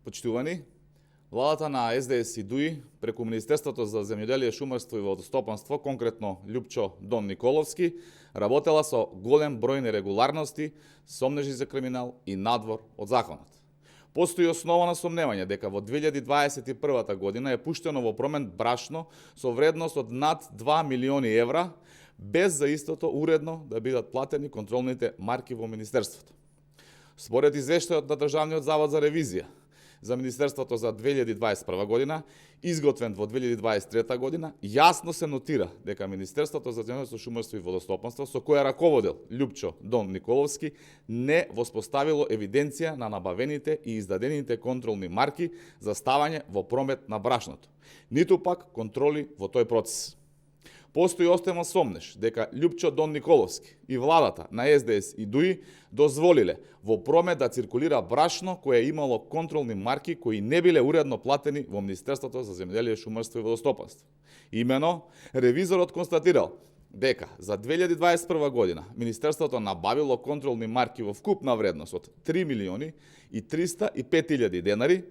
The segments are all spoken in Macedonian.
Почитувани, владата на СДС и ДУИ преку Министерството за земјоделие, шумарство и водостопанство, конкретно Љупчо Дон Николовски, работела со голем број нерегуларности, сомнежи за криминал и надвор од законот. Постои основано сомневање дека во 2021 година е пуштено во промет брашно со вредност од над 2 милиони евра, без за истото уредно да бидат платени контролните марки во Министерството. Според извештајот на Државниот завод за ревизија за Министерството за 2021 година, изготвен во 2023 година, јасно се нотира дека Министерството за земјоделие, шумарство и водостопанство, со кое раководел Љупчо Дон Николовски, не воспоставило евиденција на набавените и издадените контролни марки за ставање во промет на брашното, ниту пак контроли во тој процес. Постои останал сомнеж дека Љупчо Дон Николовски и владата на СДС и ДУИ дозволиле во промет да циркулира брашно кое имало контролни марки кои не биле уредно платени во Министерството за земјоделие, шумарство и водостопанство. Имено, ревизорот констатирал дека за 2021 година Министерството набавило контролни марки во вкупна вредност од 3 милиони и 305 илјади денари,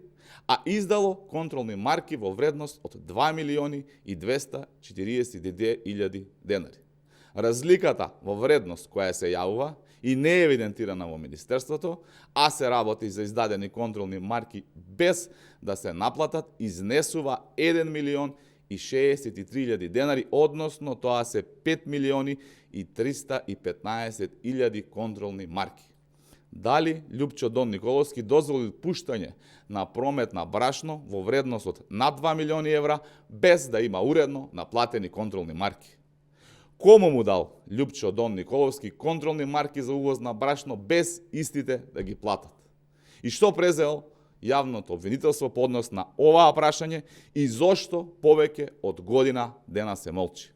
а издало контролни марки во вредност од 2 милиони и 242 илјади денари. Разликата во вредност која се јавува и не е евидентирана во Министерството, а се работи за издадени контролни марки без да се наплатат, изнесува 1 милион и 63 илјади денари, односно тоа се 5 милиони и 315 илјади контролни марки. Дали Љупчо Дон Николовски дозволил пуштање на промет на брашно во вредност од над 2 милиони евра без да има уредно наплатени контролни марки? Кому му дал Љупчо Дон Николовски контролни марки за увоз на брашно без истите да ги платат? И што презел јавното обвинителство по однос на оваа прашање и зошто повеќе од година дена се молчи?